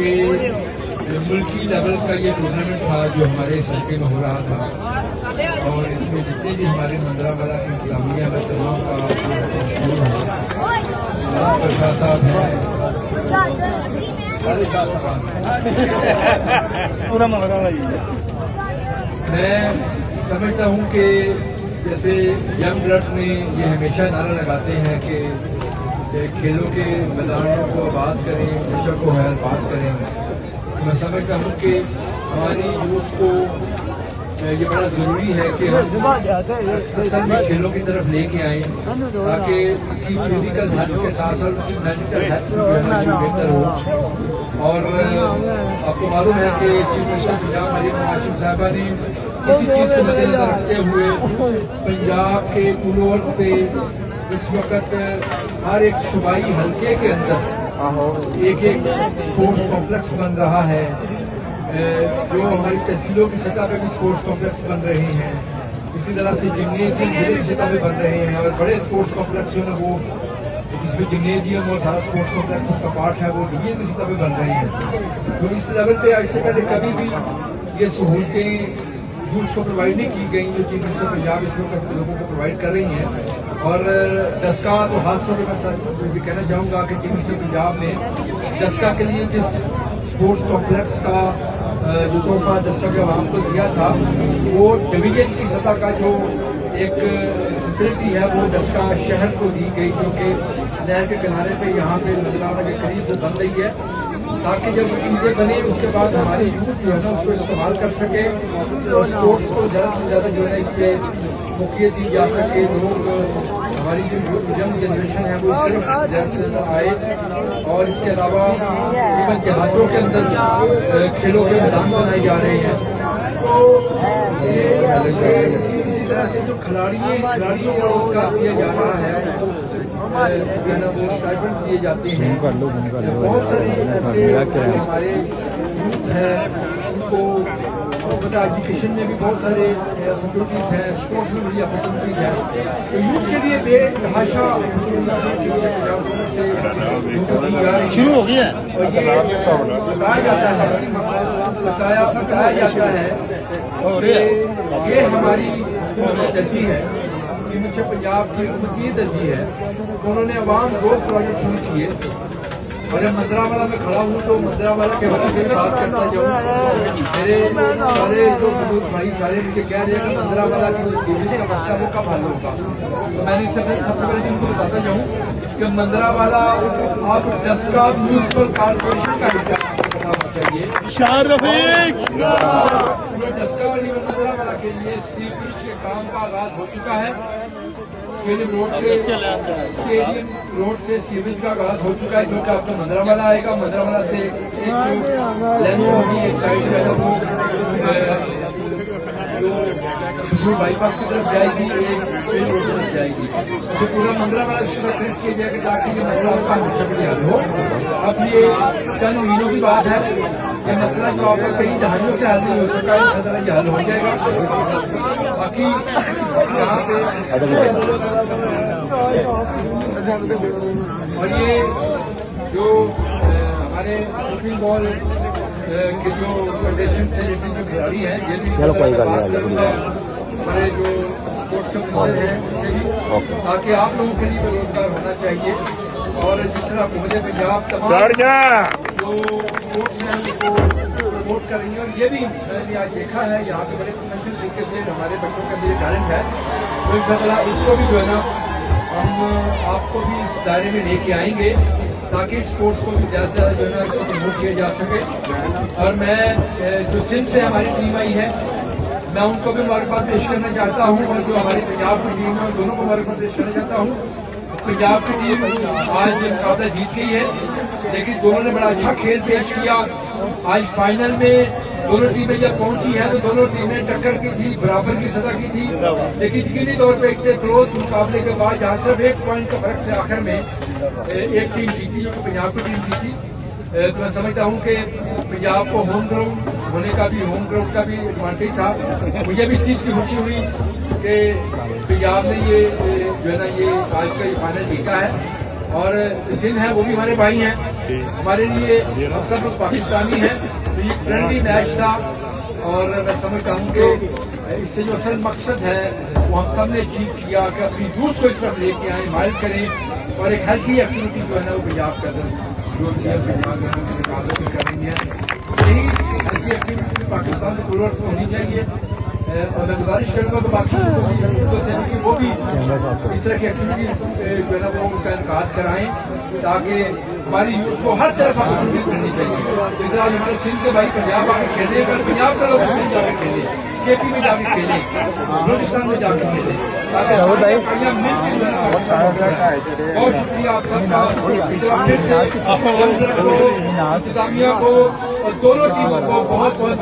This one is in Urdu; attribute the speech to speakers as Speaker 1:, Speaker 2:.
Speaker 1: کہ ملکی لیول کا یہ ٹورنامنٹ تھا جو ہمارے اس حلقے میں ہو رہا تھا، اور اس میں جتنے بھی ہمارے مندرہ والا کی انتظامیہ میں تمام کا شامل ہے، شاہ صاحب ہیں، میں سمجھتا ہوں کہ جیسے ینگ بلڈ میں یہ ہمیشہ نعرہ لگاتے ہیں کہ کھیلوں کے میدانوں کو آباد کریں، نشہ کو حیات بات کریں، میں سمجھتا ہوں کہ ہماری یوتھ کو یہ بڑا ضروری ہے کہ ہم اصل میں کھیلوں کی طرف لے کے آئیں تاکہ ان کی فزیکل ہیلتھ کے ساتھ ساتھ مینٹل ہیلتھ جو ہے بہتر ہو۔ اور آپ کو معلوم ہے کہ چیف منسٹر پنجاب مریم نواز شریف صاحبہ نے اسی چیز کو مد نظر رکھتے ہوئے پنجاب کے پولورز پہ اس وقت ہر ایک صوبائی حلقے کے اندر ایک اسپورٹس کمپلیکس بن رہا ہے، جو ہماری تحصیلوں کی سطح پہ بھی اسپورٹس کمپلیکس بن رہے ہیں، اسی طرح سے جمنیزیم ضلع کی سطح پہ بن رہے ہیں، اور بڑے اسپورٹس کمپلیکس جو ہے وہ جس میں جمنیزیم اور سارا اسپورٹس کمپلیکس اس کا پارٹ ہے وہ ڈویژن کی سطح پہ بن رہے ہیں۔ تو اس لیول پہ اس سے پہلے کبھی بھی یہ سہولتیں یوتھ کو پرووائڈ نہیں کی گئیں جو چیف منسٹر پنجاب اس وقت لوگوں کو پرووائڈ کر رہی ہیں۔ اور دسکا تو خاص طور پہ میں بھی کہنا چاہوں گا کہ چیف منسٹر پنجاب نے دسکا کے لیے جس اسپورٹس کمپلیکس کا جو تحفہ دسکا کے عوام کو دیا تھا وہ ڈویژن کی سطح کا جو ایک فیسلٹی ہے وہ دسکا شہر کو دی گئی، جو کہ نہر کے کنارے پہ یہاں پہ مدرسہ کے قریب سے بن رہی ہے، تاکہ جب یہ چیزیں بنیں اس کے بعد ہماری یوتھ جو ہے نا اس کو استعمال کر سکے اور اسپورٹس کو زیادہ سے زیادہ جو ہے اس پہ فوقیت دی جا سکے، لوگ ہماری جو ینگ جنریشن ہے وہ اس طرف زیادہ سے زیادہ آئے۔ اور اس کے علاوہ دیہاتوں کے اندر کھیلوں کے میدان بنائے جا رہے ہیں، تو اسی طرح سے جو کھلاڑیوں کو روزگار دیا جا رہا ہے، دیے جاتے ہیں، بہت سارے ایسے ہمارے یوتھ ہیں ان کو پتا ایجوکیشن میں بھی بہت سارے اپرچونیٹیز ہیں، اسپورٹس میں بڑی اپرچونیٹیز ہیں، تو یوتھ کے لیے بے تحاشا
Speaker 2: شروع ہو گیا
Speaker 1: بتایا جاتا ہے کہ یہ ہماری جلدی ہے، مسٹر پنجاب کی حکومت یہ درجی ہے کہ انہوں نے عوام دوست پروجیکٹ شروع کیے، اور جب مندرہ والا میں کھڑا ہوں تو مندرہ والا کے حوالے سے بات کرتا جاؤں، میرے سارے جو بزرگ بھائی سارے مجھے کہہ رہے ہیں کہ مندرہ والا کی جو سیوریج کا مسئلہ وہ کب حل ہوگا، تو میں نے سب سے پہلے ان کو بتاتا جاؤں کہ مندرہ والا آپ دسکا میونسپل کارپوریشن کا حصہ چاہیے، دسکا والی مندرہ والا کے لیے سیوریج کے کام کا آغاز ہو چکا ہے، اسٹیڈیم روڈ سے سیوریج کا آغاز ہو چکا ہے، جو کہ آپ کا مندرہ والا آئے گا، مندرہ والا سے ایک لینس ہوگی، ایک سائڈ جو ہے نا وہ بائی پاس کی طرف جائے گی، ایک اسٹیج روڈ کی طرف جائے گی، تو پورا مندرہ والا اس طرح ٹریٹ کیا جائے گا تاکہ یہ مسئلہ آپ کا ہمیشہ کے لیے حل ہو۔ اب یہ چند مہینوں کی بات ہے، یہ مسئلہ جو آپ کا کئی دہائیوں سے حل نہیں ہو سکا، اس طرح یہ حل ہو جائے گا۔ باقی یہاں پہ اور یہ جو ہمارے شوٹنگ بال کے جو فیڈریشن سے جو کھلاڑی ہیں یہ بھی ہمارے جو اسپورٹس کمیشنر ہیں ان سے بھی، تاکہ آپ لوگوں کے لیے روزگار ہونا چاہیے، اور جس طرح حکومت پنجاب تمام جو اسپورٹس ہیں ان کو سپورٹ کر رہی ہے، اور یہ بھی میں نے آج دیکھا ہے یہاں پہ بڑے پروفیشنل طریقے سے ہمارے بچوں کا بھی ٹیلنٹ ہے، تو ان شاء اللہ اس کو بھی جو ہے نا ہم آپ کو بھی اس دائرے میں لے کے آئیں گے تاکہ اسپورٹس کو بھی زیادہ سے زیادہ جو ہے نا اس کو پروموٹ کیا جا سکے۔ اور میں جو سندھ سے ہماری ٹیم آئی ہے میں ان کو بھی مبارکباد پیش کرنا چاہتا ہوں، اور جو ہماری پنجاب کی ٹیم ہے ان دونوں کو مبارکباد پیش کرنا چاہتا ہوں۔ پنجاب کی ٹیم آج مقابلہ جیت گئی ہے، لیکن دونوں نے بڑا اچھا کھیل پیش کیا۔ آج فائنل میں دونوں ٹیمیں جب پہنچی ہیں تو دونوں ٹیمیں ٹکر کی تھی، برابر کی سطح کی تھی، لیکن یقینی طور پہ اتنے کلوز مقابلے کے بعد جہاں صرف ایک پوائنٹ کا فرق سے آخر میں ایک ٹیم جیتی جو کہ پنجاب کی ٹیم جیتی، تو میں سمجھتا ہوں کہ پنجاب کو ہوم گراؤنڈ ہونے کا بھی، ہوم گراؤنڈ کا بھی ایڈوانٹیج تھا۔ مجھے بھی اس چیز کی خوشی ہوئی کہ پنجاب نے یہ جو ہے نا یہ آج کا یہ فائنل جیتا ہے، اور سندھ ہے وہ بھی ہمارے بھائی ہیں، ہمارے لیے ہم سب لوگ پاکستانی ہیں، تو یہ فرینڈلی میچ تھا اور میں سمجھتا ہوں کہ اس سے جو اصل مقصد ہے وہ ہم سب نے اچیو کیا کہ اپنی یوتھ کو اس طرف لے کے آئیں، مائل کریں اور ایک ہیلتھی ایکٹیویٹی جو ہے نا وہ پنجاب کے اندر جو صحت پنجاب میں کر رہی ہے، یہی ہیلتھی ایکٹیویٹی پاکستان کے پلیئرس کو ہونی چاہیے اور میں گزارش کروں گا کہ باقی سے وہ بھی اس طرح کی ایکٹیویٹیز جو ہے نا وہ ان کا انعقاد کرائیں تاکہ ہماری یوتھ کو ہر طرف اپیل کرنی چاہیے. جس طرح ہمارے سندھ کے بھائی پنجاب آ کے کھیلے اگر پنجاب کا لوگ سندھ جا کے کھیلے، کے پی میں جا کے کھیلے، بلوچستان میں جا کے کھیلے تاکہ مل کے جو ہے نا. بہت شکریہ آپ سب کا انتظامیہ کو اور دونوں ٹیموں کو بہت بہت